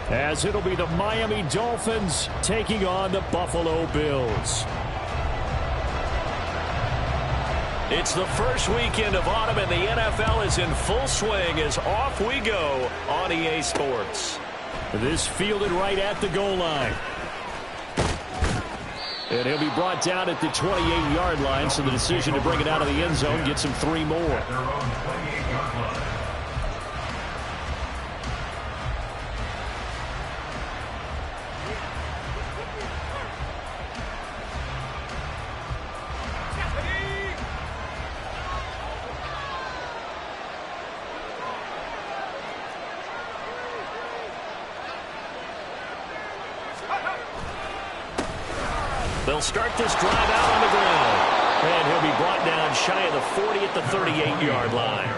as it'll be the Miami Dolphins taking on the Buffalo Bills. It's the first weekend of autumn, and the NFL is in full swing as off we go on EA Sports. This fielded right at the goal line. And he'll be brought down at the 28-yard line, so the decision to bring it out of the end zone gets him 3 more. They'll start this drive out on the ground. And he'll be brought down shy of the 40 at the 38-yard line.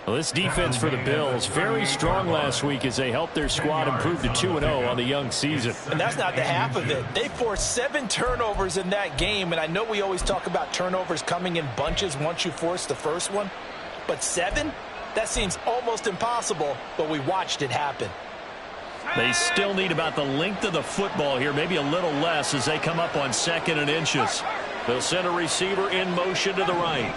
Well, this defense for the Bills, very strong last week as they helped their squad improve to 2-0 on the young season. And that's not the half of it. They forced 7 turnovers in that game, and I know we always talk about turnovers coming in bunches once you force the first one. But 7? That seems almost impossible, but we watched it happen. They still need about the length of the football here, maybe a little less as they come up on 2nd and inches. They'll send a receiver in motion to the right.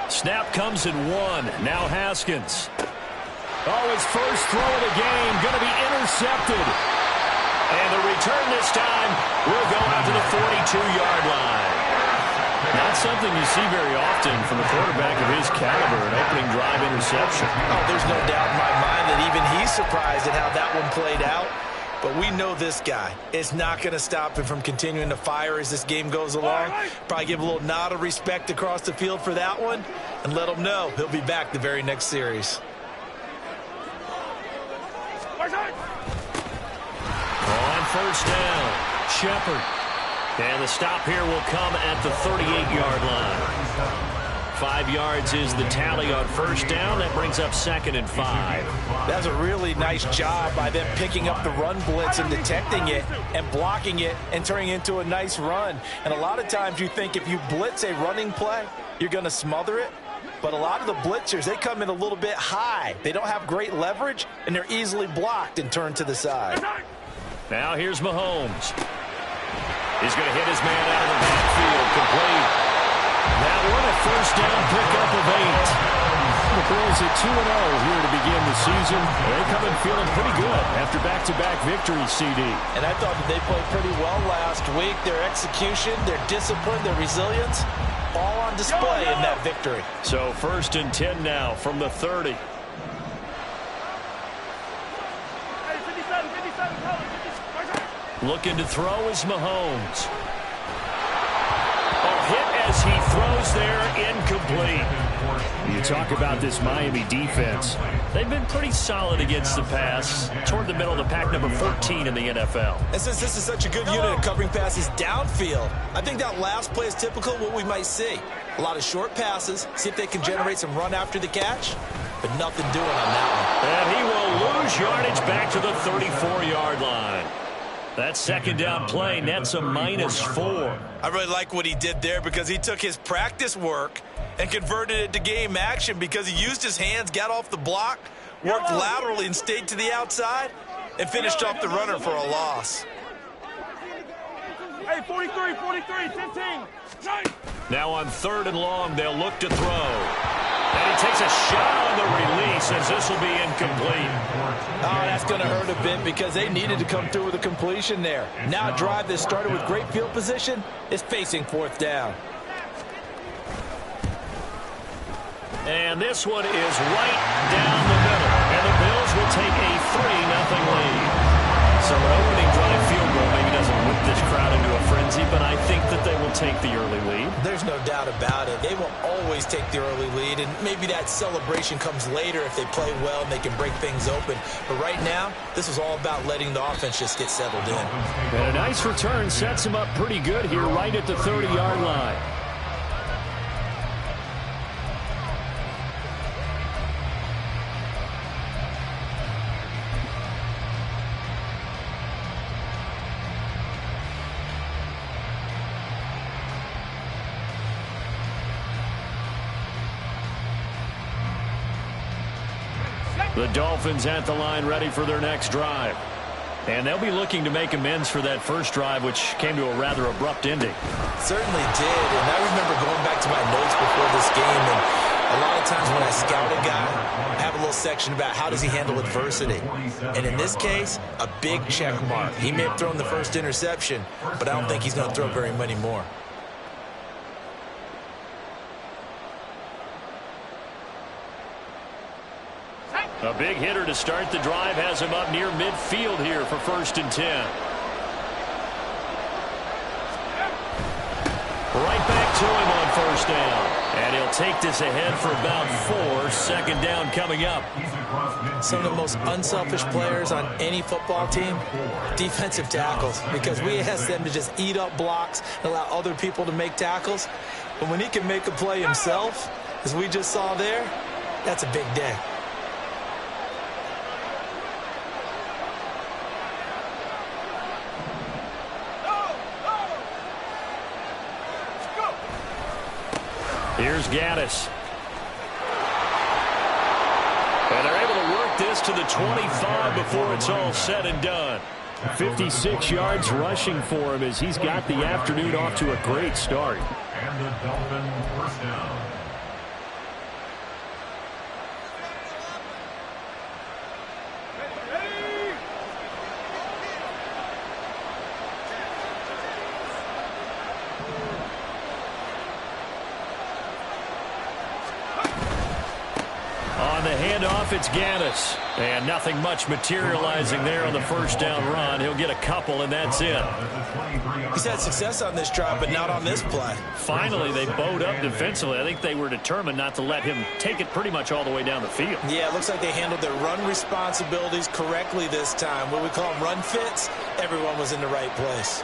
Snap comes in 1. Now Haskins. Oh, his first throw of the game going to be intercepted. And the return this time will go out to the 42-yard line. Not something you see very often from a quarterback of his caliber, an opening drive interception. Oh, there's no doubt in my mind that even he's surprised at how that one played out. But we know this guy. It's not going to stop him from continuing to fire as this game goes along. Probably give a little nod of respect across the field for that one and let him know he'll be back the very next series. On first down, Shepard. And the stop here will come at the 38-yard line. 5 yards is the tally on first down. That brings up 2nd and 5. That's a really nice job by them picking up the run blitz and detecting it and blocking it and turning it into a nice run. And a lot of times you think if you blitz a running play, you're going to smother it. But a lot of the blitzers, they come in a little bit high. They don't have great leverage, and they're easily blocked and turned to the side. Now here's Mahomes. He's going to hit his man out of the backfield, complete. That one a first down pickup of 8. The Bills at 2-0 here to begin the season. They come in feeling pretty good after back-to-back victories, CD. And I thought that they played pretty well last week. Their execution, their discipline, their resilience, all on display in that victory. So 1st and 10 now from the 30. Looking to throw is Mahomes. Oh, hit as he throws there, incomplete. You talk about this Miami defense. They've been pretty solid against the pass, toward the middle of the pack, number 14 in the NFL. And since this is such a good unit of covering passes downfield, I think that last play is typical of what we might see. A lot of short passes, see if they can generate some run after the catch, but nothing doing on that one. And he will lose yardage back to the 34-yard line. That 2nd down play nets a -4. I really like what he did there because he took his practice work and converted it to game action because he used his hands, got off the block, worked laterally and stayed to the outside, and finished off the runner for a loss. Hey, 43, 15. Now on 3rd and long, they'll look to throw. And he takes a shot on the release as this will be incomplete. Oh, that's going to hurt a bit because they needed to come through with a completion there. Now a drive that started with great field position is facing 4th down. And this one is right down the middle. And the Bills will take a 3-0 lead. So an opening drive field goal maybe doesn't whip this crowd into a frenzy, but I think that they will take the early lead. There's no doubt about it. They will always take the early lead, and maybe that celebration comes later if they play well and they can break things open. But right now, this is all about letting the offense just get settled in. And a nice return sets him up pretty good here right at the 30-yard line. The Dolphins at the line ready for their next drive. And they'll be looking to make amends for that first drive, which came to a rather abrupt ending. Certainly did, and I remember going back to my notes before this game, and a lot of times when I scout a guy, I have a little section about how does he handle adversity. And in this case, a big check mark. He may have thrown the first interception, but I don't think he's going to throw very many more. A big hitter to start the drive has him up near midfield here for 1st and 10. Right back to him on 1st down. And he'll take this ahead for about 4. 2nd down coming up. Some of the most unselfish players on any football team, defensive tackles, because we ask them to just eat up blocks and allow other people to make tackles. But when he can make a play himself, as we just saw there, that's a big day. Here's Gaddis. And they're able to work this to the 25 before it's all said and done. 56 yards rushing for him as he's got the afternoon off to a great start. And the Dolphin 1st down. On the handoff, it's Gaddis. And nothing much materializing there on the 1st down run. He'll get a couple, and that's it. He's had success on this drive, but not on this play. Finally, they bowed up defensively. I think they were determined not to let him take it pretty much all the way down the field. Yeah, it looks like they handled their run responsibilities correctly this time. What we call them run fits, everyone was in the right place.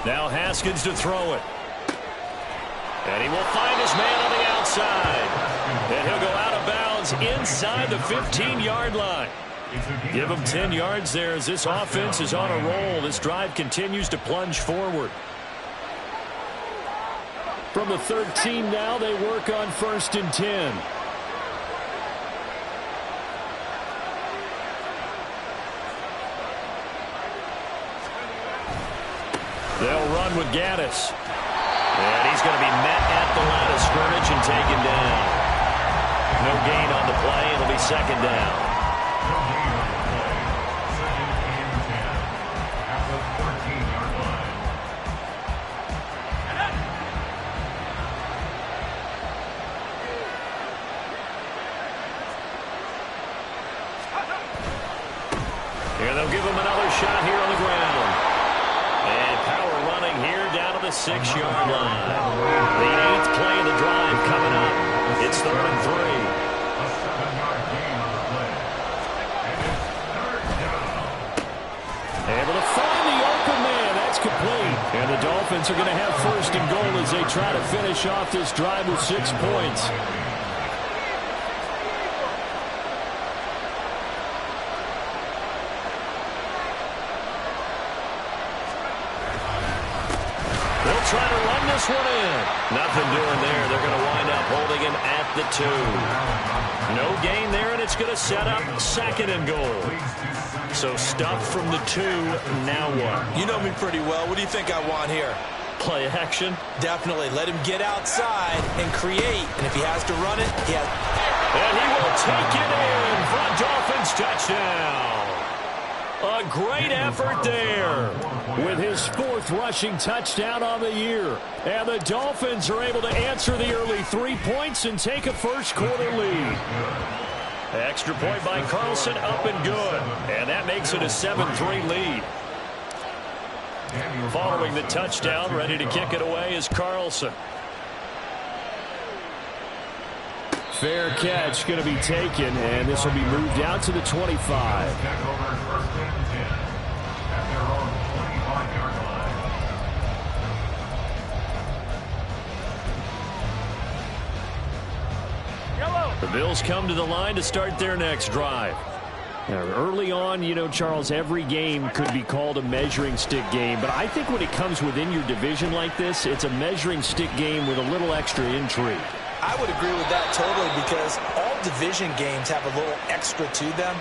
Now Haskins to throw it. And he will find his man on the outside. And he'll go out of bounds inside the 15-yard line. Give him 10 yards there as this offense is on a roll. This drive continues to plunge forward. From the 13 now, they work on 1st and 10. They'll run with Gaddis. And he's going to be met at the line of scrimmage and taken down. No gain on the play. It'll be 2nd down. Here they'll give him another shot here on the ground. And power running here down to the 6-yard line. The 8th play of the drive coming up. It's 3rd and 3. A 7-yard gain on the play. And it's 3rd down. Able to find the open man. That's complete. And the Dolphins are going to have 1st and goal as they try to finish off this drive with 6 points. Try to run this one in. Nothing doing there. They're going to wind up holding him at the 2. No gain there, and it's going to set up 2nd and goal. So stuff from the 2. Now what? You know me pretty well. What do you think I want here? Play action? Definitely. Let him get outside and create. And if he has to run it, he has. And he will take it in for a Dolphins touchdown. A great effort there. With his 4th rushing touchdown on the year. And the Dolphins are able to answer the early 3 points and take a first-quarter lead. Extra point by Carlson, up and good. And that makes it a 7-3 lead. Following the touchdown, ready to kick it away is Carlson. Fair catch going to be taken, and this will be moved out to the 25. Yellow. The Bills come to the line to start their next drive. Now, early on, you know, Charles, every game could be called a measuring stick game. But I think when it comes within your division like this, it's a measuring stick game with a little extra intrigue. I would agree with that totally because all division games have a little extra to them.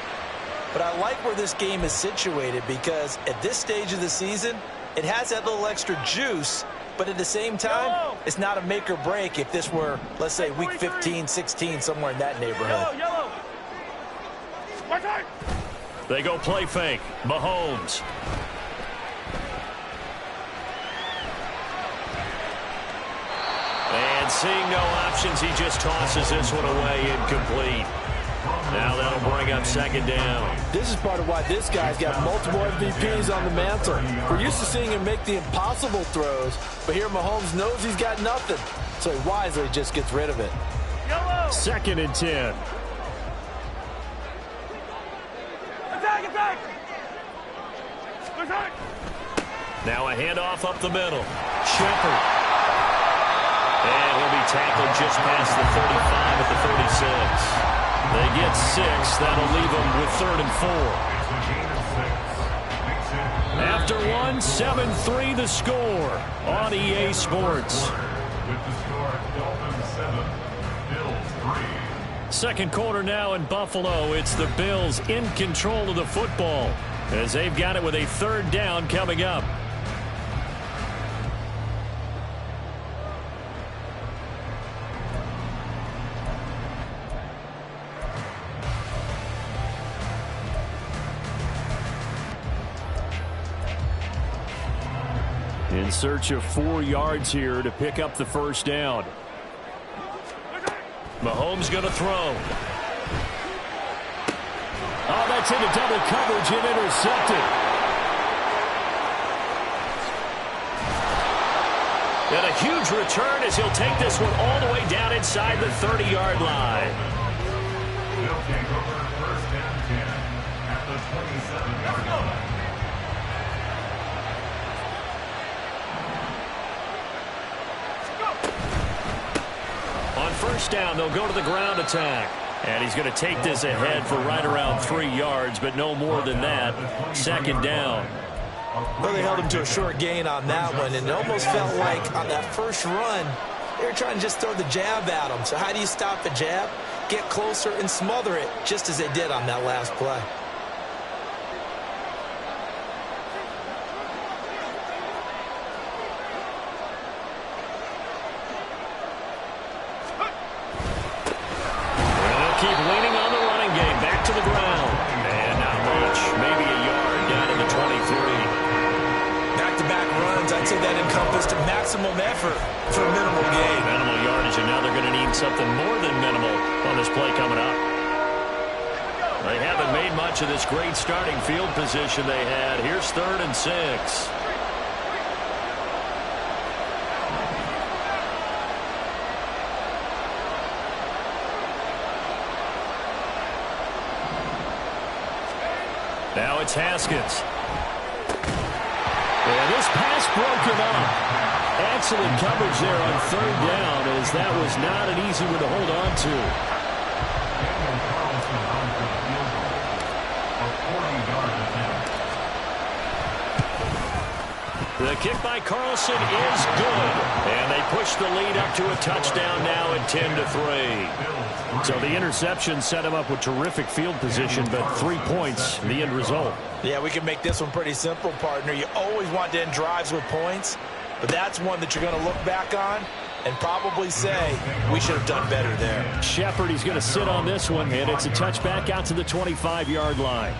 But I like where this game is situated because at this stage of the season, it has that little extra juice. But at the same time, it's not a make or break if this were, let's say, week 15, 16, somewhere in that neighborhood. Yellow. They go play fake. Mahomes. And seeing no options, he just tosses this one away incomplete. Now that'll bring up second down. This is part of why this guy's got multiple MVPs on the mantle. We're used to seeing him make the impossible throws, but here Mahomes knows he's got nothing, so he wisely just gets rid of it. Second and 10. Attack! Now a handoff up the middle. Shepard. And he'll be tackled just past the 35 at the 36. They get 6. That'll leave them with 3rd and 4. After one, 7-3 the score on EA Sports. With the score, Dolphins 7, Bills 3. Second quarter now in Buffalo. It's the Bills in control of the football as they've got it with a 3rd down coming up. In search of 4 yards here to pick up the first down. Mahomes going to throw. Oh, that's into double coverage and intercepted. And a huge return as he'll take this one all the way down inside the 30-yard line. They'll take over 1st and 10 at the 27-yard line. On first down, they'll go to the ground attack. And he's going to take this ahead for right around 3 yards, but no more than that. Second down. Well, they held him to a short gain on that one, and it almost felt like on that first run, they were trying to just throw the jab at him. So how do you stop a jab? Get closer and smother it, just as they did on that last play. Keep leaning on the running game. Back to the ground. And not much. Maybe a yard down to the 23. Back-to-back runs, I'd say that encompassed maximum effort for a minimal gain. Minimal yardage, and now they're going to need something more than minimal on this play coming up. They haven't made much of this great starting field position they had. Here's 3rd and 6. Now it's Haskins. And this pass broken up. Excellent coverage there on 3rd down, as that was not an easy one to hold on to. Daniel Carlson on for the field goal. A 40-yard attempt. The kick by Carlson is good. And they push the lead up to a touchdown now at 10-3. So the interception set him up with terrific field position, but 3 points, the end result. Yeah, we can make this one pretty simple, partner. You always want to end drives with points, but that's one that you're going to look back on and probably say, we should have done better there. Shepard, he's going to sit on this one, and it's a touchback out to the 25-yard line.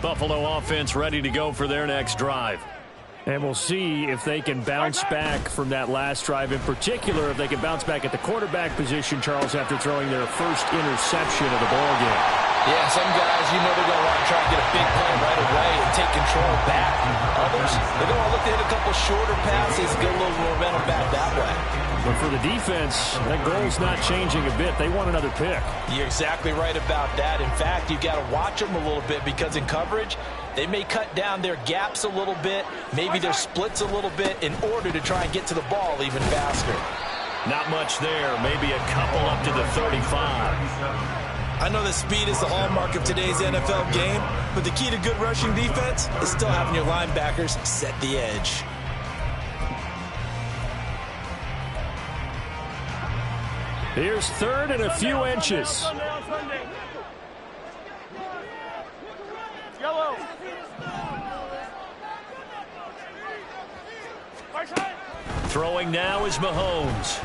Buffalo offense ready to go for their next drive. And we'll see if they can bounce back from that last drive. In particular, if they can bounce back at the quarterback position, Charles, after throwing their first interception of the ballgame. Yeah, some guys, you know they're going to want to try to get a big play right away and take control back. Others, they're going to look to hit a couple shorter passes, get a little momentum back that way. But for the defense, that goal's not changing a bit. They want another pick. You're exactly right about that. In fact, you've got to watch them a little bit because in coverage, they may cut down their gaps a little bit, maybe their splits a little bit in order to try and get to the ball even faster. Not much there. Maybe a couple up to the 35. I know that speed is the hallmark of today's NFL game, but the key to good rushing defense is still having your linebackers set the edge. Here's third and a few inches. Yellow. Throwing now is Mahomes.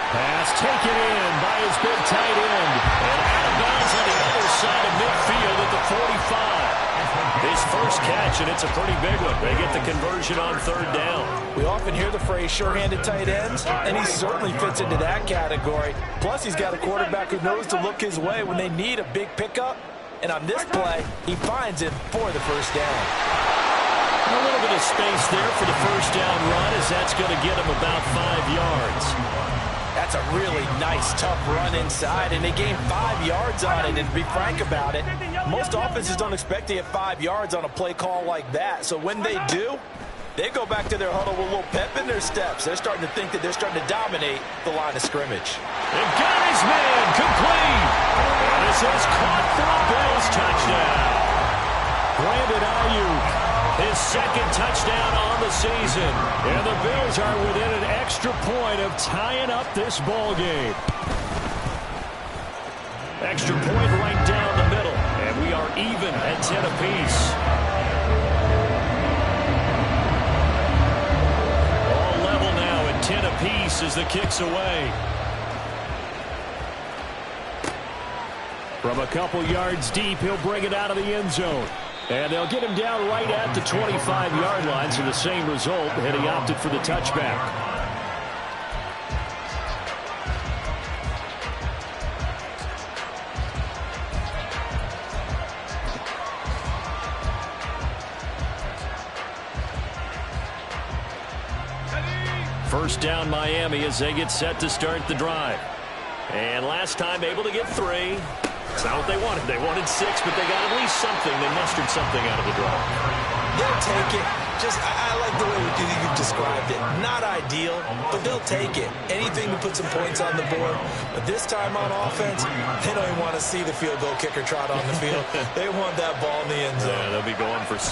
Pass taken in by his big tight end. And out of bounds on the other side of midfield at the 45. His first catch, and it's a pretty big one. They get the conversion on third down. We often hear the phrase sure-handed tight ends, and he certainly fits into that category. Plus, he's got a quarterback who knows to look his way when they need a big pickup. And on this play, he finds it for the first down. A little bit of space there for the first down run, as that's going to get him about 5 yards. That's a really nice, tough run inside, and they gained 5 yards on it. And to be frank about it, most offenses don't expect to get 5 yards on a play call like that. So when they do, they go back to their huddle with a little pep in their steps. They're starting to think that they're starting to dominate the line of scrimmage. And got his man complete. And this is caught for a Bills touchdown. Brandon Ayuk. His second touchdown on the season. And the Bills are within an extra point of tying up this ball game. Extra point right down the middle. And we are even at 10 apiece. All level now at 10 apiece as the kick's away. From a couple yards deep, he'll bring it out of the end zone. And they'll get him down right at the 25-yard line, so the same result, and he opted for the touchback. First down Miami as they get set to start the drive. And last time able to get 3. It's not what they wanted. They wanted 6, but they got at least something. They mustered something out of the drive. They'll take it. I like the way you've described it. Not ideal, but they'll take it. Anything to put some points on the board. But this time on offense, they don't even want to see the field goal kicker trot on the field. They want that ball in the end zone. Yeah, they'll be going for 6.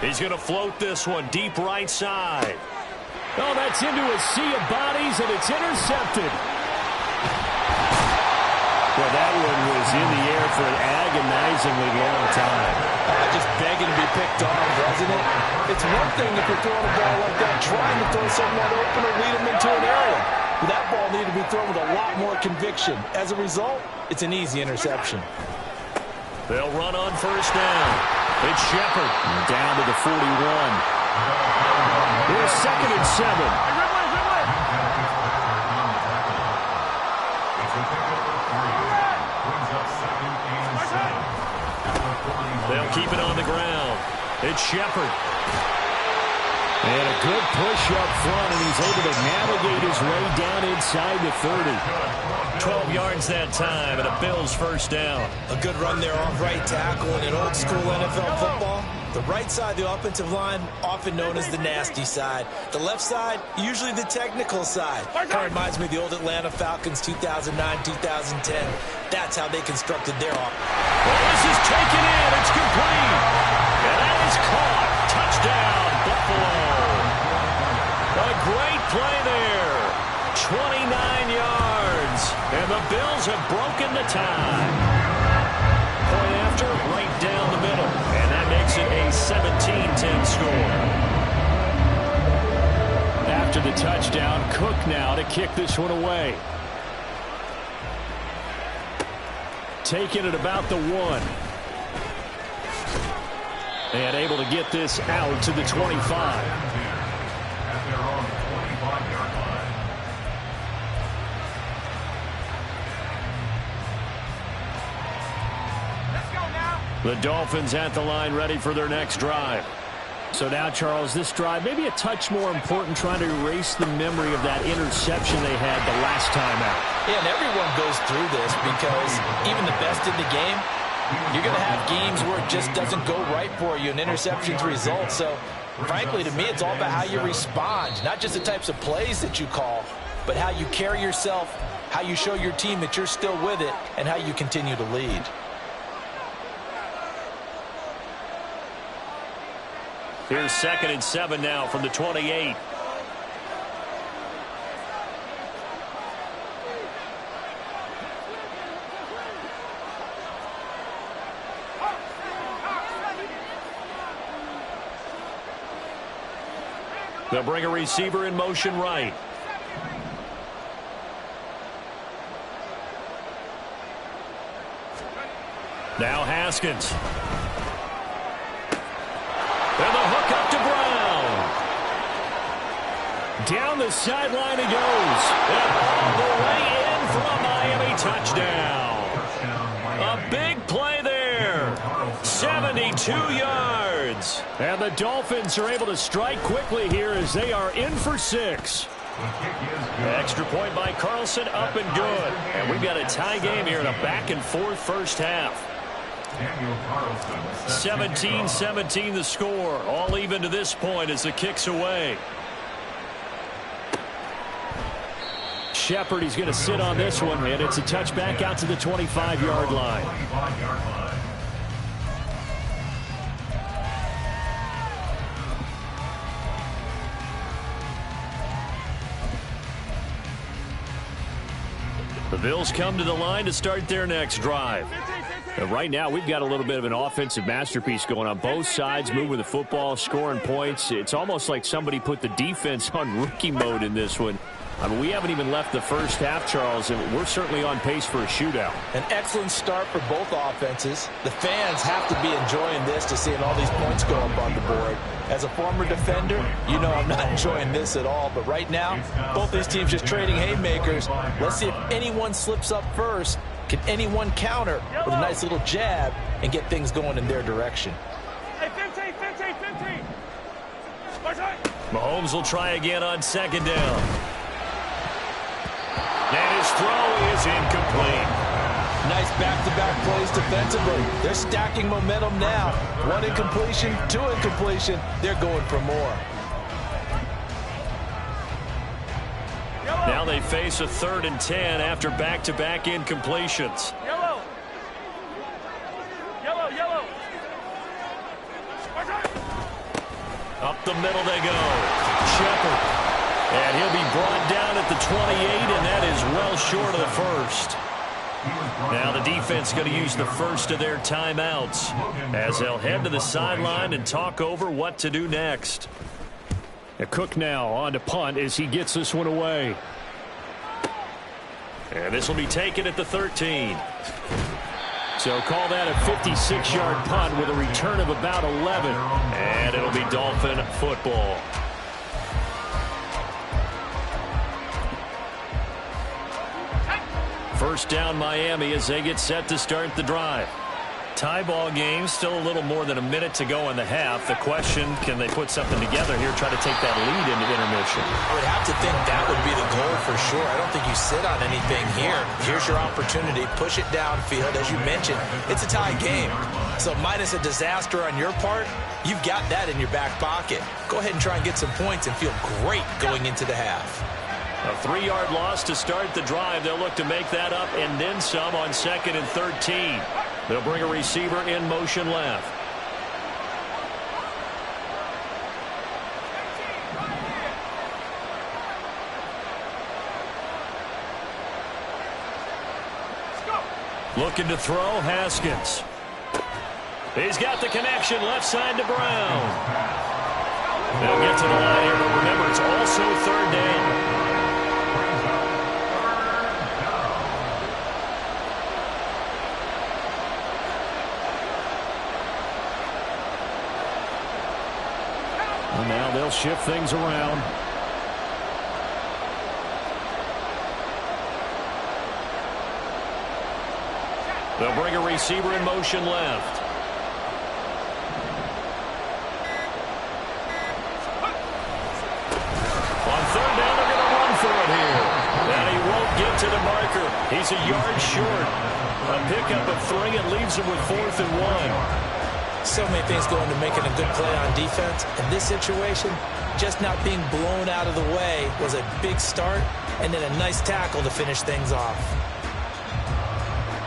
He's going to float this one deep right side. Oh, that's into a sea of bodies, and it's intercepted. Well, that one was in the air for an agonizingly long time. Just begging to be picked off, wasn't it? It's one thing if you're throwing a ball like that, trying to throw something that open or lead them into an area. But that ball needed to be thrown with a lot more conviction. As a result, it's an easy interception. They'll run on first down. It's Shepard down to the 41. Here's 2nd and 7. They'll keep it on the ground. It's Shepard. And a good push up front, and he's able to navigate his way down inside the 30. 12 yards that time, and a Bills first down. A good run there off right tackle. In old school NFL football, the right side of the offensive line, often known as the nasty side. The left side, usually the technical side. Kind of reminds me of the old Atlanta Falcons 2009-2010. That's how they constructed their offense. Well, this is taken in. It's complete. And that is caught. Touchdown, Buffalo. A great play there. 29 yards. And the Bills have broken the tie. Point after, right down the middle. And that makes it a 17-10 score. After the touchdown, Cook now to kick this one away. Taking it about the 1. And able to get this out to the 25. The Dolphins at the line ready for their next drive. So now, Charles, this drive may be a touch more important, trying to erase the memory of that interception they had the last time out. Yeah, and everyone goes through this because even the best in the game, you're going to have games where it just doesn't go right for you and interceptions result. So, frankly, to me, it's all about how you respond, not just the types of plays that you call, but how you carry yourself, how you show your team that you're still with it, and how you continue to lead. Here's 2nd and 7 now from the 28. They'll bring a receiver in motion right. Now Haskins. And the hook up to Brown. Down the sideline he goes. And all the way in for a Miami touchdown. A big play there. 72 yards. And the Dolphins are able to strike quickly here as they are in for 6. Extra point by Carlson, up and good. And we've got a tie game here in a back-and-forth first half. 17-17 the score. All even to this point as the kick's away. Shepard, he's going to sit on this one, and it's a touchback out to the 25-yard line. The Bills come to the line to start their next drive. Right now, we've got a little bit of an offensive masterpiece going on. Both sides moving the football, scoring points. It's almost like somebody put the defense on rookie mode in this one. I mean, we haven't even left the first half, Charles, and we're certainly on pace for a shootout. An excellent start for both offenses. The fans have to be enjoying this to seeing all these points go up on the board. As a former defender, you know I'm not enjoying this at all. But right now, both these teams just trading haymakers. Let's see if anyone slips up first. Can anyone counter with a nice little jab and get things going in their direction? Hey, 15. Mahomes will try again on 2nd down. And his throw is incomplete. Nice back-to-back plays defensively. They're stacking momentum now. 1 incompletion, 2 incompletion. They're going for more. Now they face a 3rd and 10 after back-to-back incompletions. Yellow. Up the middle they go. Shepard. And he'll be brought down at the 28, and that is well short of the first. Now the defense is going to use the first of their timeouts as they'll head to the sideline and talk over what to do next. Cook now on to punt as he gets this one away. And this will be taken at the 13. So call that a 56-yard punt with a return of about 11. And it'll be Dolphin football. First down Miami as they get set to start the drive. Tie ball game, still a little more than a minute to go in the half. The question, can they put something together here, try to take that lead into intermission? I would have to think that would be the goal for sure. I don't think you sit on anything here. Here's your opportunity. Push it downfield. As you mentioned, it's a tie game. So minus a disaster on your part, you've got that in your back pocket. Go ahead and try and get some points and feel great going into the half. A 3-yard loss to start the drive. They'll look to make that up and then some on 2nd and 13. They'll bring a receiver in motion left. Looking to throw, Haskins. He's got the connection left side to Brown. They'll get to the line here, but remember, it's also 3rd down. And now they'll shift things around. They'll bring a receiver in motion left. He's a yard short. A pickup of 3 and leaves him with 4th and 1. So many things go into making a good play on defense. In this situation, just not being blown out of the way was a big start, and then a nice tackle to finish things off.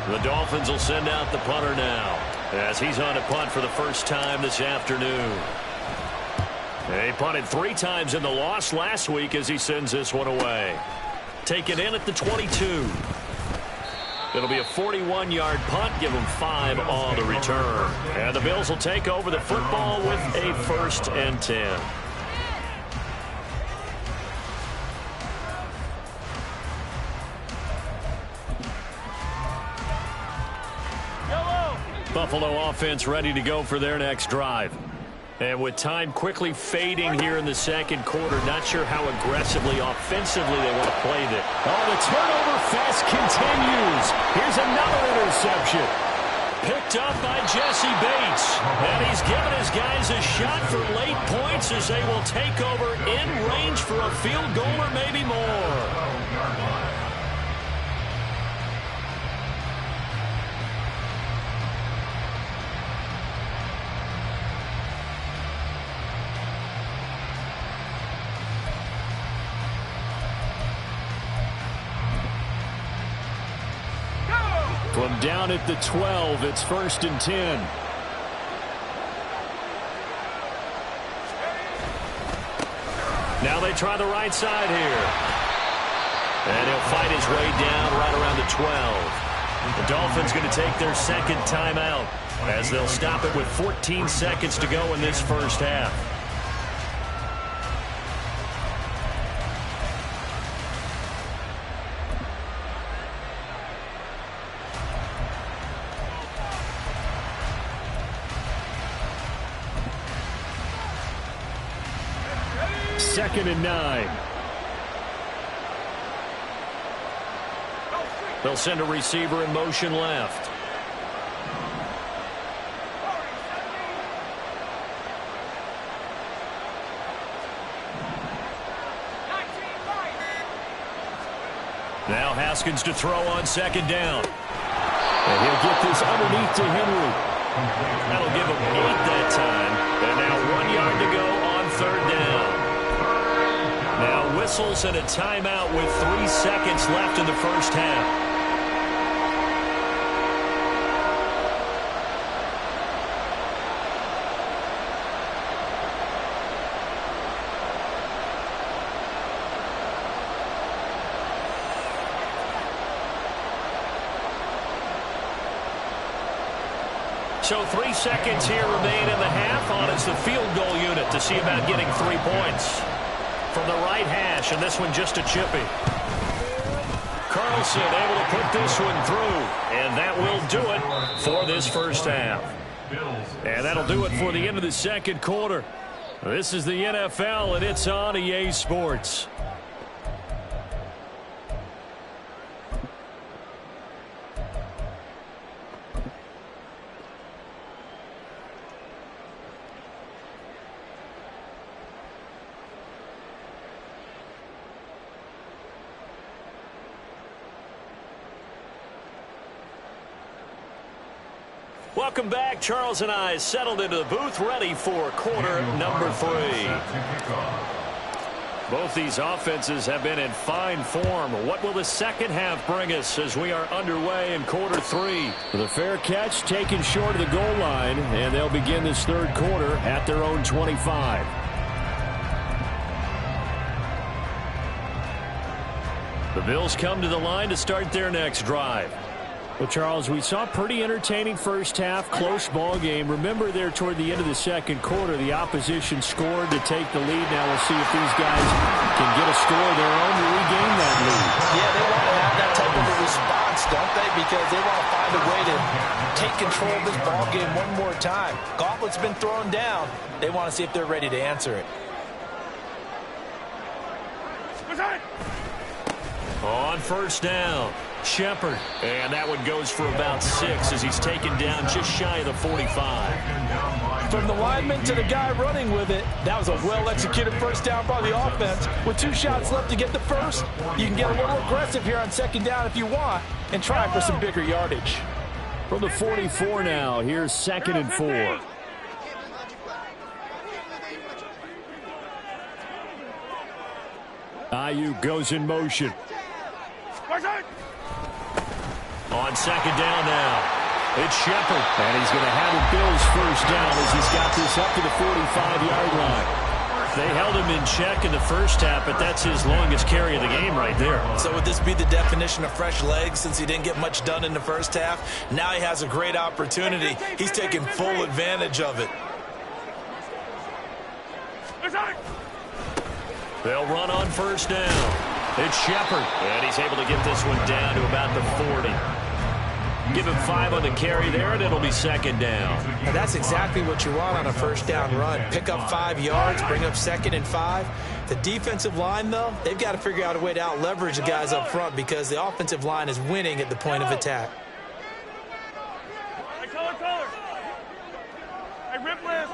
The Dolphins will send out the punter now, as he's on to punt for the first time this afternoon. He punted 3 times in the loss last week as he sends this one away. Taken in at the 22. It'll be a 41-yard punt, give them 5 on the return. And the Bills will take over the football with a 1st and 10. Buffalo offense ready to go for their next drive. And with time quickly fading here in the second quarter, not sure how aggressively, offensively they want to play this. Oh, the turnover fest continues. Here's another interception. Picked up by Jesse Bates. And he's given his guys a shot for late points as they will take over in range for a field goal or maybe more. From down at the 12, it's 1st and 10. Now they try the right side here. And he'll fight his way down right around the 12. The Dolphins going to take their second timeout as they'll stop it with 14 seconds to go in this first half. Second and 9. They'll send a receiver in motion left. Now Haskins to throw on second down. And he'll get this underneath to Henry. That'll give him 8 that time. And now 1 yard to go on 3rd down. Now whistles and a timeout with 3 seconds left in the first half. So 3 seconds here remain in the half on it's the field goal unit to see about getting 3 points. From the right hash, and this one just a chippy. Carlson able to put this one through, and that will do it for this first half. And that'll do it for the end of the second quarter. This is the NFL, and it's on EA Sports. Welcome back. Charles and I settled into the booth, ready for quarter number 3. Both these offenses have been in fine form. What will the second half bring us as we are underway in quarter 3? The fair catch taken short of the goal line, and they'll begin this third quarter at their own 25. The Bills come to the line to start their next drive. Well, Charles, we saw a pretty entertaining first half, close ball game. Remember there toward the end of the second quarter, the opposition scored to take the lead. Now we'll see if these guys can get a score of their own to regain that lead. Yeah, they want to have that type of a response, don't they? Because they want to find a way to take control of this ball game one more time. Gauntlet's been thrown down. They want to see if they're ready to answer it. On first down. Shepard. And that one goes for about 6 as he's taken down just shy of the 45. From the lineman to the guy running with it, that was a well-executed first down by the offense. With 2 shots left to get the first, you can get a little aggressive here on second down if you want and try for some bigger yardage. From the 44 now, here's 2nd and 4. Ayuk goes in motion. On second down now, it's Shepard. And he's going to have a Bills first down as he's got this up to the 45-yard line. They held him in check in the first half, but that's his longest carry of the game right there. So would this be the definition of fresh legs since he didn't get much done in the first half? Now he has a great opportunity. He's taking full advantage of it. They'll run on first down. It's Shepard, and he's able to get this one down to about the 40. Give him 5 on the carry there, and it'll be second down. And that's exactly what you want on a first down run. Pick up 5 yards, bring up 2nd and 5. The defensive line, though, they've got to figure out a way to out-leverage the guys up front because the offensive line is winning at the point of attack. Hey, color. Hey, rip list.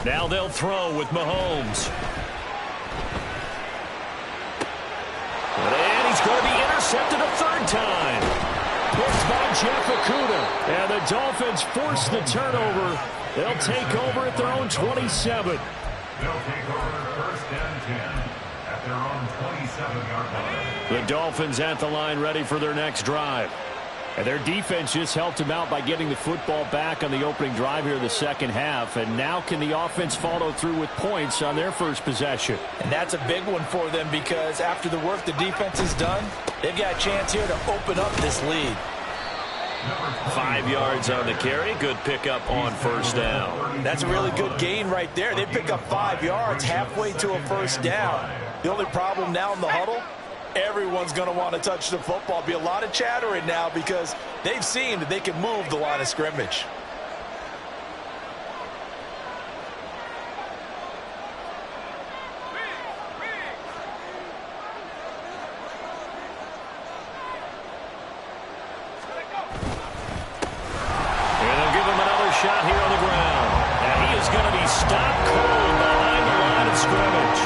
Now they'll throw with Mahomes. And he's going to be intercepted a 3rd time. Picked by Jeff Okudah. And the Dolphins force the turnover. They'll take over at their own 27. They'll take over 1st and 10 at their own 27-yard line. The Dolphins at the line ready for their next drive. And their defense just helped them out by getting the football back on the opening drive here in the second half. And now can the offense follow through with points on their first possession? And that's a big one for them because after the work the defense has done, they've got a chance here to open up this lead. 5 yards on the carry. Good pickup on first down. That's a really good gain right there. They pick up 5 yards halfway to a first down. The only problem now in the huddle, everyone's going to want to touch the football. Be a lot of chattering now because they've seen that they can move the line of scrimmage. And they'll give him another shot here on the ground. And he is going to be stopped cold behind the line of scrimmage.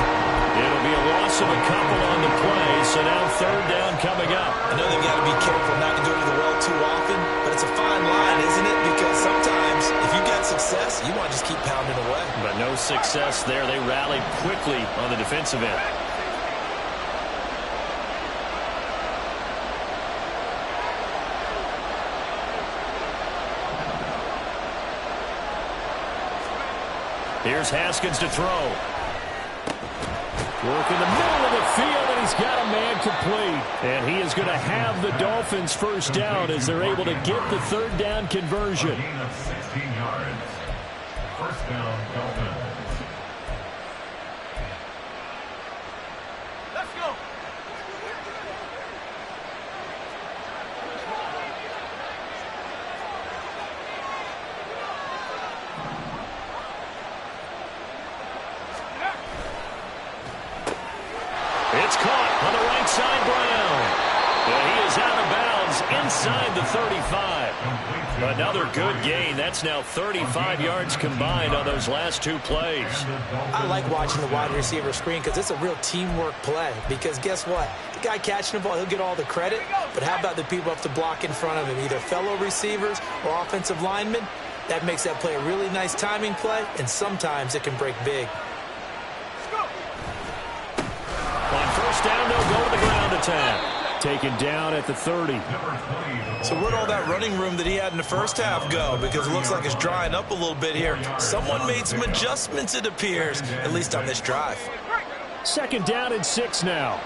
It'll be a loss of a couple on the play, so now 3rd down coming up. I know they've got to be careful not to go to the well too often, but it's a fine line, isn't it? Because sometimes if you get success, you want to just keep pounding away. But no success there. They rallied quickly on the defensive end. Here's Haskins to throw. Work in the middle of the field, and he's got a man complete. And he is going to have the Dolphins first down as they're able to get the 3rd down conversion. A gain of 16 yards. First down, Dolphins. Let's go. It's caught on the right side, Brown. And he is out of bounds inside the 35. Another good gain. That's now 35 yards combined on those last 2 plays. I like watching the wide receiver screen because it's a real teamwork play. Because guess what? The guy catching the ball, he'll get all the credit. But how about the people up to block in front of him, either fellow receivers or offensive linemen? That makes that play a really nice timing play, and sometimes it can break big. On first down, they'll go to the ground attack. Taken down at the 30. So where'd all that running room that he had in the first half go? Because it looks like it's drying up a little bit here. Someone made some adjustments, it appears, at least on this drive. 2nd down and 6 now.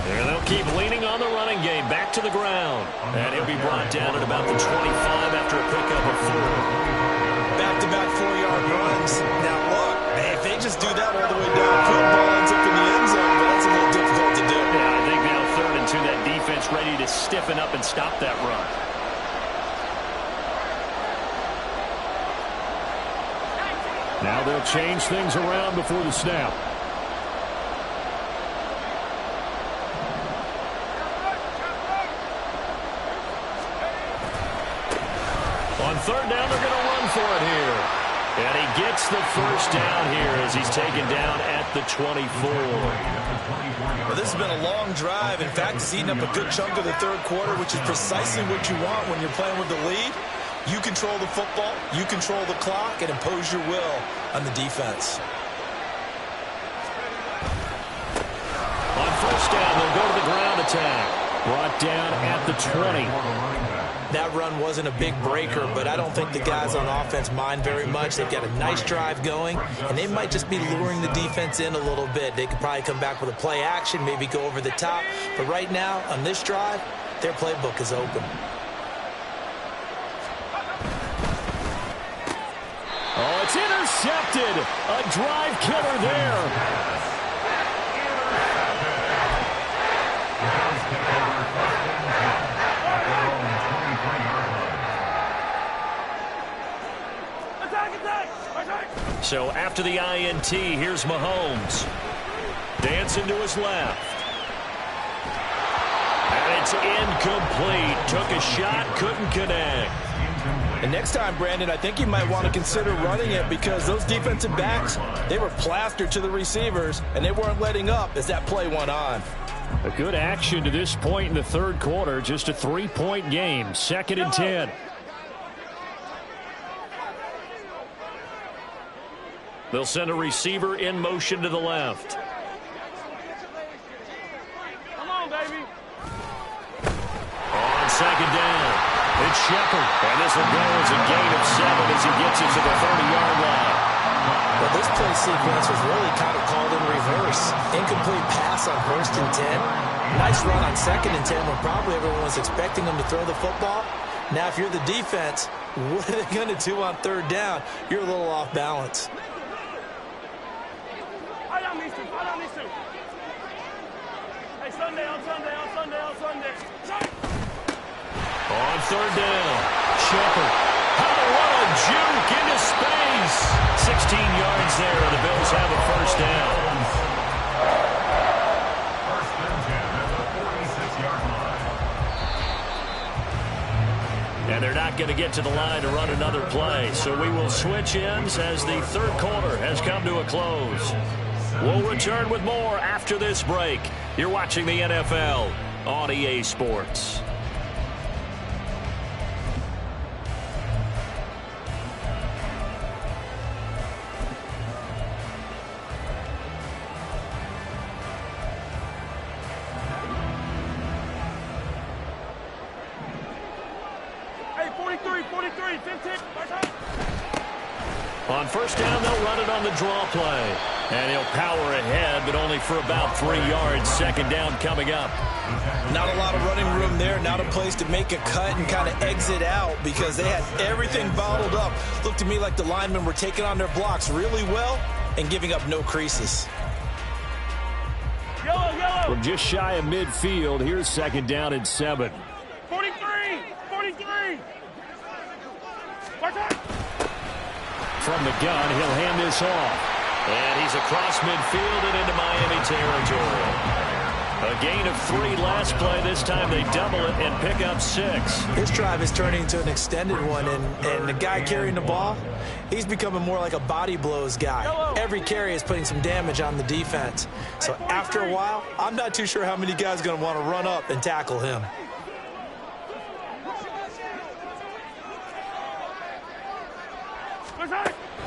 And they'll keep leaning on the running game. Back to the ground. And he'll be brought down at about the 25 after a pickup of 4. Back-to-back 4-yard runs. Now, look, if they just do that all the way down, field ball ends up in the end zone, but that's a little difficult to do. Yeah, I think now 3rd and 2, that defense stiffen up and stop that run. Now they'll change things around before the snap. On third down, they're going to run for it here. And he gets the first down here as he's taken down at the 24. Well, this has been a long drive. In fact, it's eaten up a good chunk of the third quarter, which is precisely what you want when you're playing with the lead. You control the football, you control the clock, and impose your will on the defense. On first down, they'll go to the ground attack. Brought down at the 20. That run wasn't a big breaker, but I don't think the guys on offense mind very much. They've got a nice drive going, and they might just be luring the defense in a little bit. They could probably come back with a play action, maybe go over the top. But right now, on this drive, their playbook is open. Oh, it's intercepted. A drive killer there. So after the INT, here's Mahomes. Dancing to his left. And it's incomplete. Took a shot, couldn't connect. And next time, Brandon, I think you might want to consider running it because those defensive backs, they were plastered to the receivers, and they weren't letting up as that play went on. A good action to this point in the third quarter. Just a 3-point game. 2nd and 10. They'll send a receiver in motion to the left. Come on, baby. On second down, it's Shepard. And this will go as a gain of 7 as he gets it to the 30-yard line. Well, this play sequence was really kind of called in reverse. Incomplete pass on 1st and 10. Nice run on 2nd and 10 when probably everyone was expecting him to throw the football. Now, if you're the defense, what are they going to do on 3rd down? You're a little off balance. Hey, Sunday on Sunday on Sunday on Sunday. On 3rd down, Shepard. Oh, what a juke into space. 16 yards there, and the Bills have a first down. First and 10 at the 46-yard line. And they're not going to get to the line to run another play, so we will switch ends as the third quarter has come to a close. We'll return with more after this break. You're watching the NFL on EA Sports. Hey, 43, 15. On first down, they'll run it on the draw play. And he'll power ahead, but only for about 3 yards. 2nd down coming up. Not a lot of running room there. Not a place to make a cut and kind of exit out because they had everything bottled up. Looked to me like the linemen were taking on their blocks really well and giving up no creases. Yellow. From just shy of midfield, here's 2nd down and 7. 43. From the gun, he'll hand this off. And he's across midfield and into Miami territory. A gain of 3 last play. This time they double it and pick up 6. This drive is turning into an extended one, and the guy carrying the ball, he's becoming more like a body blows guy. Every carry is putting some damage on the defense. So after a while, I'm not too sure how many guys are going to want to run up and tackle him.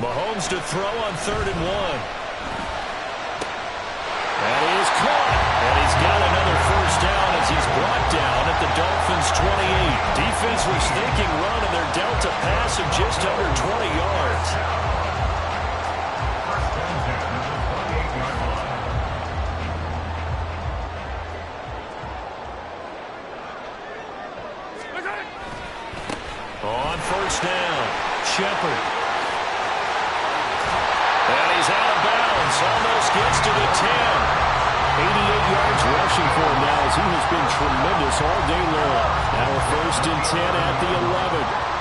Mahomes to throw on 3rd and 1. That is caught. And he's got another first down as he's brought down at the Dolphins' 28. Defense was thinking run, and they're dealt a pass of just under 20 yards. First and 10 at the 28-yard line. On first down, Shepard. And he's out of bounds. Almost gets to the 10. 88 yards rushing for him now as Charles, he has been tremendous all day long. Now a 1st and 10 at the 11.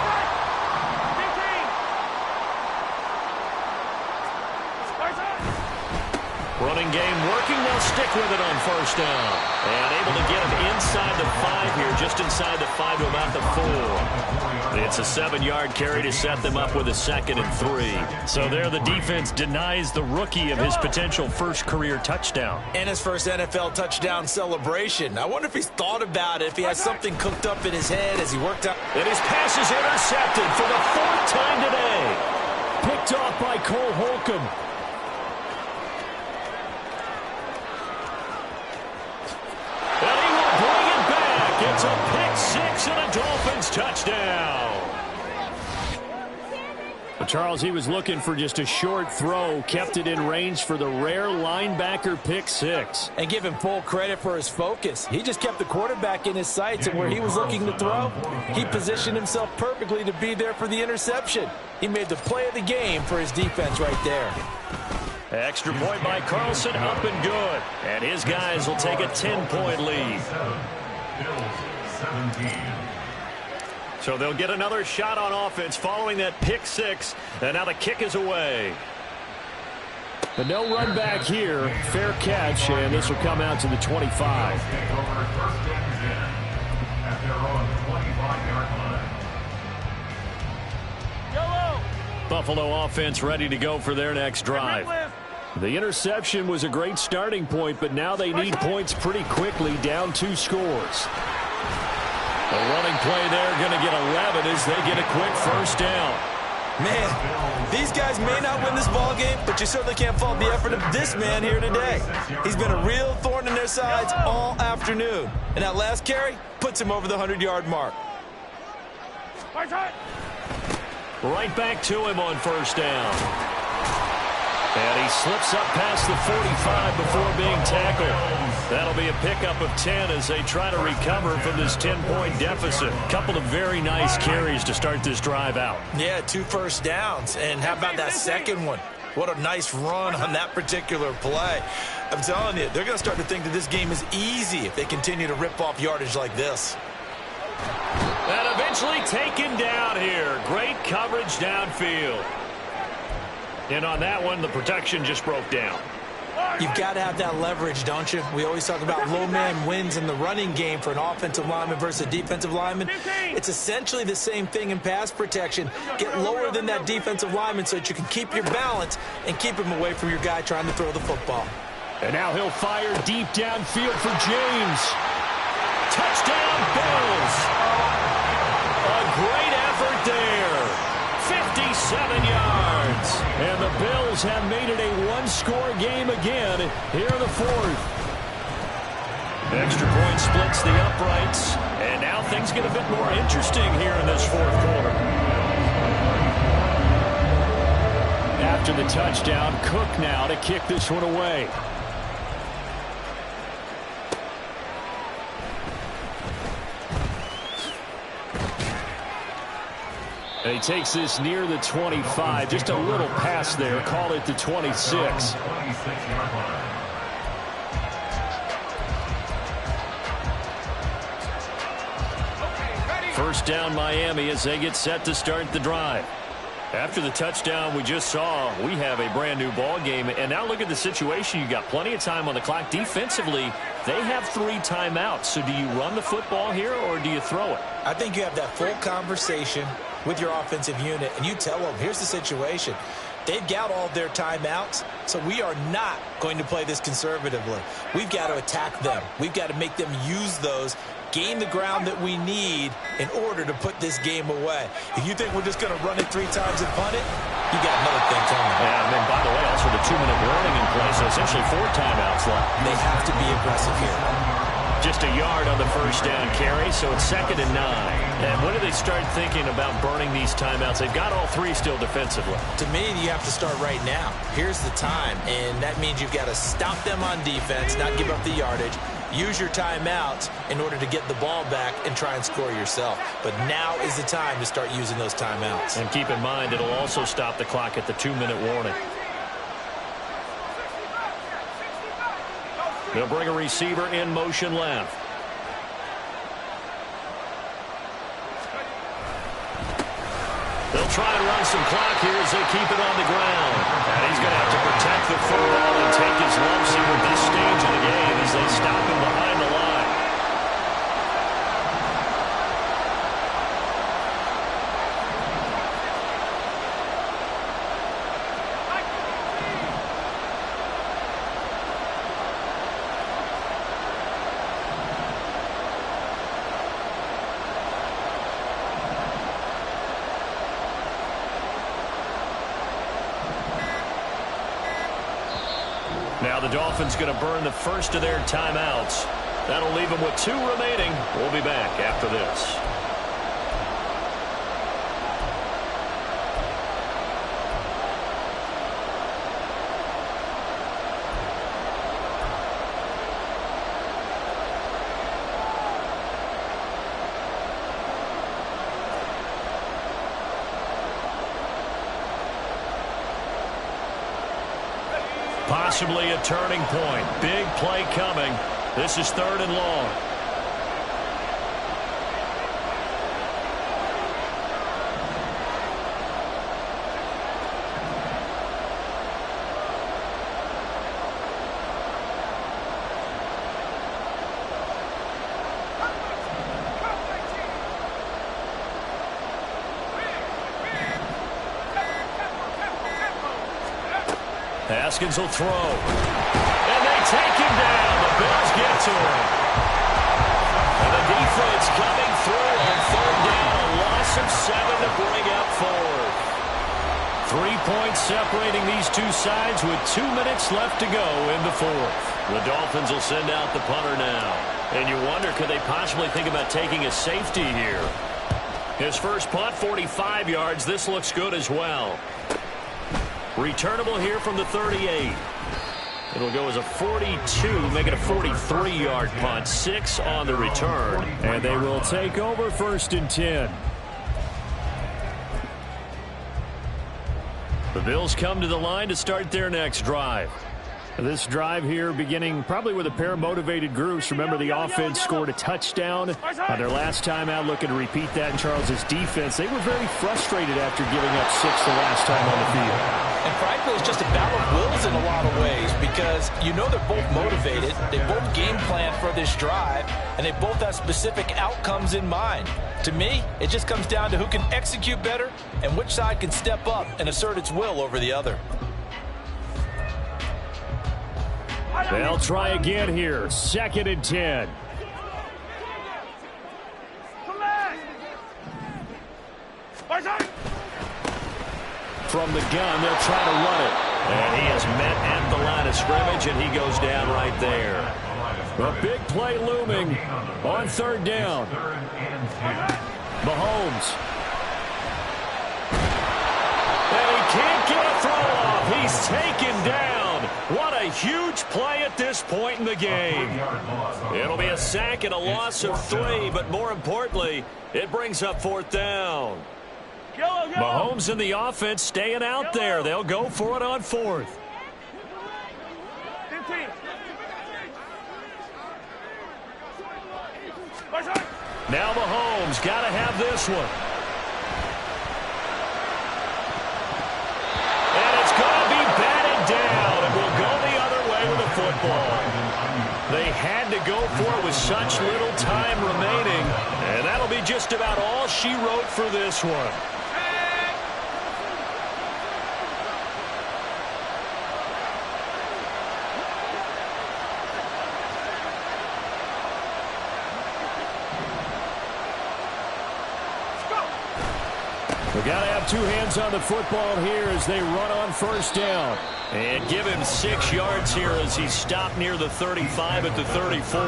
Running game working. They'll stick with it on 1st down. And able to get him inside the 5 here, just inside the 5 to about the 4. It's a 7-yard carry to set them up with a 2nd and 3. So there the defense denies the rookie of his potential first career touchdown. And his first NFL touchdown celebration. I wonder if he's thought about it, if he has something cooked up in his head as he worked out. And his pass is intercepted for the 4th time today. Picked off by Cole Holcomb. It's a pick 6 and a Dolphins touchdown. But Charles, he was looking for just a short throw, kept it in range for the rare linebacker pick 6. And give him full credit for his focus. He just kept the quarterback in his sights, and where he was looking to throw, he positioned himself perfectly to be there for the interception. He made the play of the game for his defense right there. Extra point by Carlson, up and good. And his guys will take a 10-point lead. So they'll get another shot on offense following that pick 6. And now the kick is away. But no run back here. Fair catch, and this will come out to the 25. Buffalo offense ready to go for their next drive. The interception was a great starting point, but now they need points pretty quickly, down 2 scores. The running play there going to get 11 as they get a quick 1st down. Man, these guys may not win this ball game, but you certainly can't fault the effort of this man here today. He's been a real thorn in their sides all afternoon. And that last carry puts him over the 100-yard mark. Right back to him on 1st down. And he slips up past the 45 before being tackled. That'll be a pickup of 10 as they try to recover from this 10-point deficit. Couple of very nice carries to start this drive out. Yeah, 2 first downs. And how about that second one? What a nice run on that particular play. I'm telling you, they're going to start to think that this game is easy if they continue to rip off yardage like this. And eventually taken down here. Great coverage downfield. And on that one, the protection just broke down. You've got to have that leverage, don't you? We always talk about low man wins in the running game for an offensive lineman versus a defensive lineman. It's essentially the same thing in pass protection. Get lower than that defensive lineman so that you can keep your balance and keep him away from your guy trying to throw the football. And now he'll fire deep downfield for James. Touchdown, Bills. A great effort there. 57 yards. And the Bills have made it a one-score game again here in the 4th. Extra point splits the uprights. And now things get a bit more interesting here in this 4th quarter. After the touchdown, Cook now to kick this one away. And he takes this near the 25. Just a little pass there. Call it the 26. First down Miami as they get set to start the drive. After the touchdown we just saw, we have a brand new ball game. And now look at the situation. You got plenty of time on the clock. Defensively, they have 3 timeouts. So do you run the football here or do you throw it? I think you have that full conversation with your offensive unit, and you tell them, here's the situation. They've got all their timeouts, so we are not going to play this conservatively. We've got to attack them. We've got to make them use those, gain the ground that we need in order to put this game away. If you think we're just going to run it 3 times and punt it, you got another thing coming. Yeah, and then, by the way, also the 2-minute warning in place, so essentially 4 timeouts left. They have to be aggressive here. Just a yard on the first down carry, so it's 2nd and 9. And when do they start thinking about burning these timeouts? They've got all 3 still defensively. To me, you have to start right now. Here's the time, and that means you've got to stop them on defense, not give up the yardage, use your timeouts in order to get the ball back and try and score yourself. But now is the time to start using those timeouts. And keep in mind, it'll also stop the clock at the 2-minute warning. They'll bring a receiver in motion left. They'll try and run some clock here as they keep it on the ground. And he's going to have to protect the football and take his lumps here at this stage of the game as they stop him behind the line. Now the Dolphins going to burn the first of their timeouts. That'll leave them with 2 remaining. We'll be back after this. Possibly a turning point. Big play coming. This is 3rd and long. Haskins will throw. And they take him down. The Bills get to him. And the defense coming through on 3rd down. A loss of 7 to bring up 4th. 3 points separating these two sides with 2 minutes left to go in the 4th. The Dolphins will send out the punter now. And you wonder, could they possibly think about taking a safety here? His first punt, 45 yards. This looks good as well. Returnable here from the 38. It'll go as a 42, make it a 43-yard punt. 6 on the return. And they will take over 1st and 10. The Bills come to the line to start their next drive. This drive here beginning probably with a pair of motivated groups. Remember, the offense scored a touchdown on their last time out, looking to repeat that in Charles's defense. They were very frustrated after giving up 6 the last time on the field. And frankly, it's just a battle of wills in a lot of ways because you know they're both motivated. They both game plan for this drive, and they both have specific outcomes in mind. To me, it just comes down to who can execute better and which side can step up and assert its will over the other. They'll try again here. 2nd and 10. From the gun, they'll try to run it. And he is met at the line of scrimmage, and he goes down right there. A big play looming on 3rd down. Mahomes. And he can't get a throw off. He's taken down. What a huge play at this point in the game. It'll be a sack and a loss of 3, but more importantly, it brings up 4th down. Mahomes and the offense staying out there. They'll go for it on 4th. Now Mahomes got to have this one. And it's going to be batted down, and we'll go the other way with the football. They had to go for it with such little time remaining, and that'll be just about all she wrote for this one. We've got to have 2 hands on the football here as they run on 1st down. And give him 6 yards here as he's stopped near the 35 at the 34.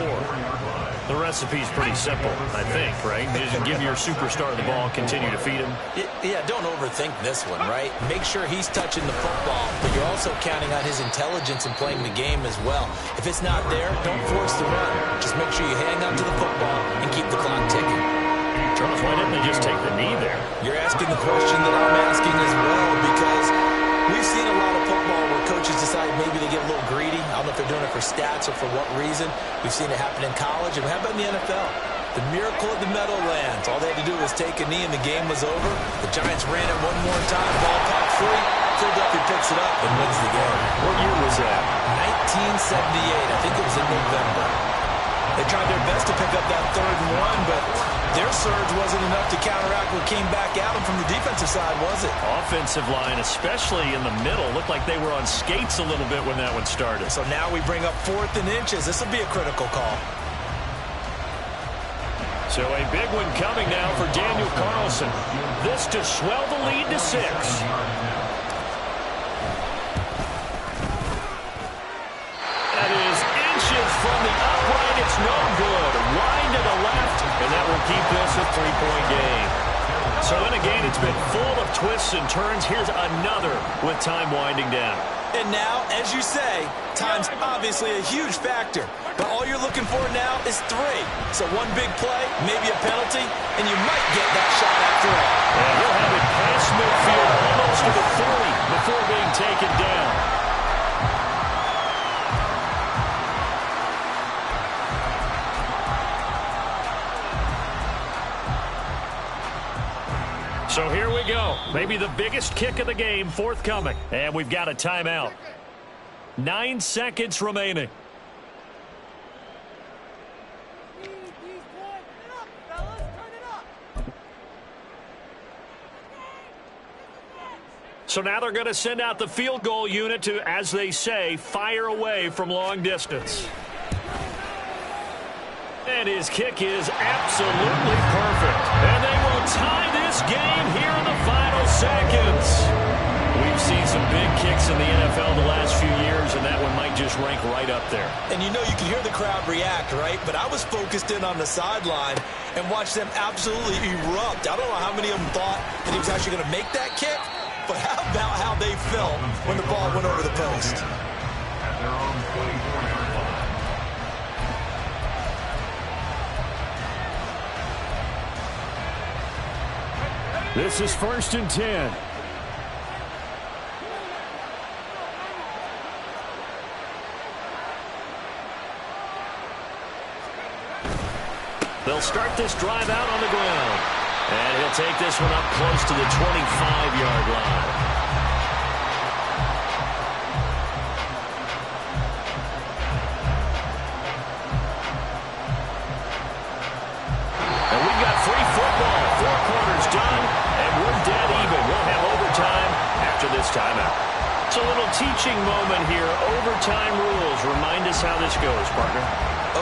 The recipe's pretty simple, I think, right? Just give your superstar the ball, continue to feed him. Yeah, don't overthink this one, right? Make sure he's touching the football, but you're also counting on his intelligence in playing the game as well. If it's not there, don't force the run. Just make sure you hang on to the football and keep the clock ticking. Charles, why didn't they just take the knee there? You're asking the question that I'm asking as well, because We've seen a lot of football where coaches decide maybe they get a little greedy. I don't know if they're doing it for stats or for what reason. We've seen it happen in college. And how about in the NFL? The miracle of the Meadowlands. All they had to do was take a knee and the game was over. The Giants ran it one more time. Ball popped free. Philadelphia picks it up and wins the game. What year was that? 1978. I think it was in November. They tried their best to pick up that 3rd and 1, but their surge wasn't enough to counteract what came back at them from the defensive side, was it? Offensive line, especially in the middle, looked like they were on skates a little bit when that one started. So now we bring up 4th and inches. This will be a critical call. So a big one coming now for Daniel Carlson. This to swell the lead to 6. That is inches from the upright. It's no good. Wide to the left, and that will keep this a 3-point game. So in a game it's been full of twists and turns. Here's another with time winding down. And now, as you say, time's obviously a huge factor. But all you're looking for now is 3. So one big play, maybe a penalty, and you might get that shot after all. And he'll have it past midfield almost to the 40 before being taken down. So here we go. Maybe the biggest kick of the game forthcoming. And we've got a timeout. 9 seconds remaining. So now they're going to send out the field goal unit to, as they say, fire away from long distance. And his kick is absolutely perfect. And they will tie this game here in the final seconds. We've seen some big kicks in the NFL the last few years, and that one might just rank right up there. And you know you can hear the crowd react, right? But I was focused in on the sideline and watched them absolutely erupt. I don't know how many of them thought that he was actually going to make that kick, but how about how they felt when the ball went over the post? At their own 24-yard line. This is 1st and 10. They'll start this drive out on the ground. And he'll take this one up close to the 25-yard line. And we've got free football. 4 quarters done, and we're dead even. We'll have overtime after this timeout. It's a little teaching moment here. Overtime rules. Remind us how this goes, partner.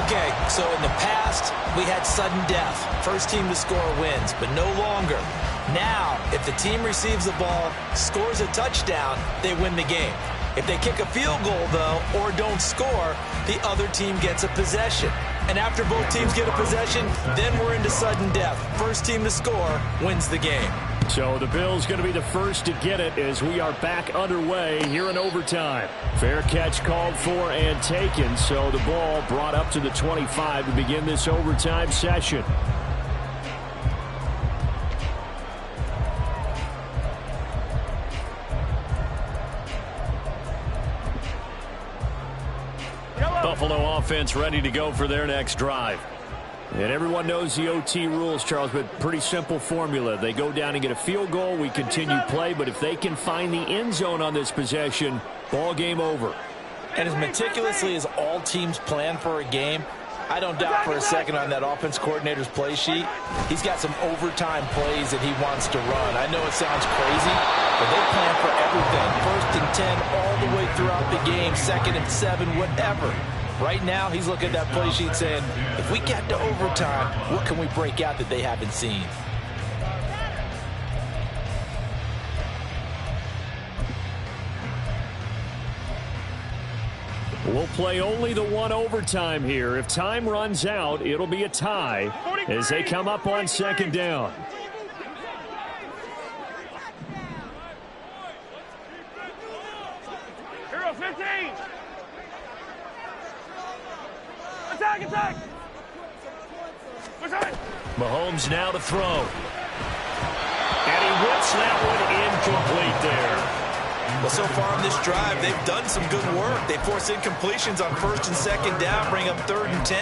Okay, so in the past, we had sudden death. First team to score wins, but no longer. Now, if the team receives the ball, scores a touchdown, they win the game. If they kick a field goal, though, or don't score, the other team gets a possession. And after both teams get a possession, then we're into sudden death. First team to score wins the game. So the Bills going to be the first to get it as we are back underway here in overtime. Fair catch called for and taken, so the ball brought up to the 25 to begin this overtime session. Buffalo offense ready to go for their next drive. And everyone knows the OT rules, Charles, but pretty simple formula. They go down and get a field goal, we continue play, but if they can find the end zone on this possession, ball game over. And as meticulously as all teams plan for a game, I don't doubt for a second on that offense coordinator's play sheet, he's got some overtime plays that he wants to run. I know it sounds crazy, but they plan for everything. 1st and 10 all the way throughout the game, 2nd and 7, whatever. Right now, he's looking at that play sheet saying, if we get to overtime, what can we break out that they haven't seen? We'll play only the one overtime here. If time runs out, it'll be a tie as they come up on 2nd down. Hero 15. Attack, attack. Mahomes now to throw. And he whips that one incomplete there. Well, so far on this drive, they've done some good work. They force incompletions on 1st and 2nd down, bring up 3rd and 10.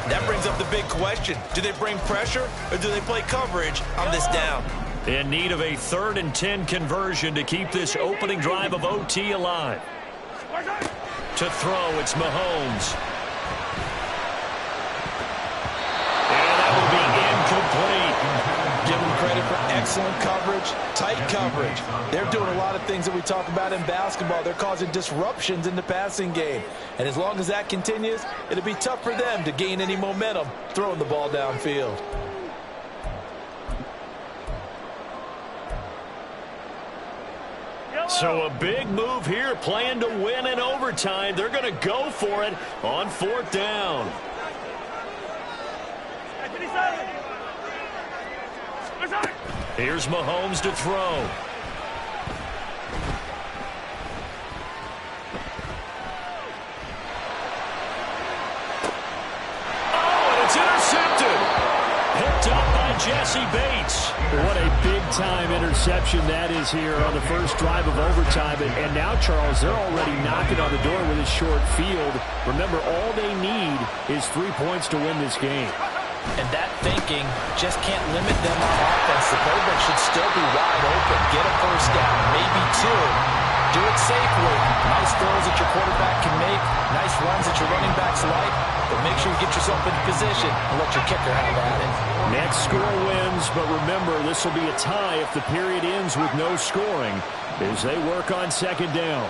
That brings up the big question. Do they bring pressure or do they play coverage on this down? In need of a 3rd and 10 conversion to keep this opening drive of OT alive. To throw, it's Mahomes. And that will be incomplete. Give them credit for excellent coverage, tight coverage. They're doing a lot of things that we talk about in basketball. They're causing disruptions in the passing game. And as long as that continues, it'll be tough for them to gain any momentum throwing the ball downfield. So a big move here, playing to win in overtime. They're going to go for it on 4th down. Here's Mahomes to throw. Oh, and it's intercepted. Picked up by Jesse Bates. What a big-time interception that is here on the first drive of overtime. And now, Charles, they're already knocking on the door with a short field. Remember, all they need is 3 points to win this game. And that thinking just can't limit them on offense. The quarterback should still be wide open. Get a 1st down, maybe 2. Do it safely. Nice throws that your quarterback can make. Nice runs that your running backs like. But make sure you get yourself in position and let your kicker have at it. Next score wins, but remember, this will be a tie if the period ends with no scoring as they work on 2nd down.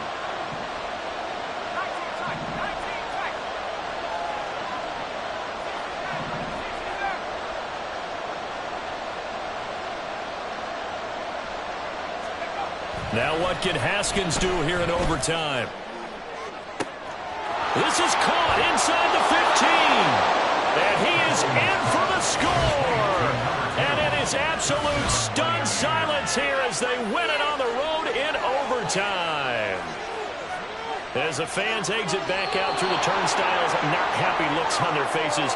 Now what can Haskins do here in overtime? This is caught inside the 15. And he is in for the score. And it is absolute stunned silence here as they win it on the road in overtime. As the fans exit back out through the turnstiles, not happy looks on their faces.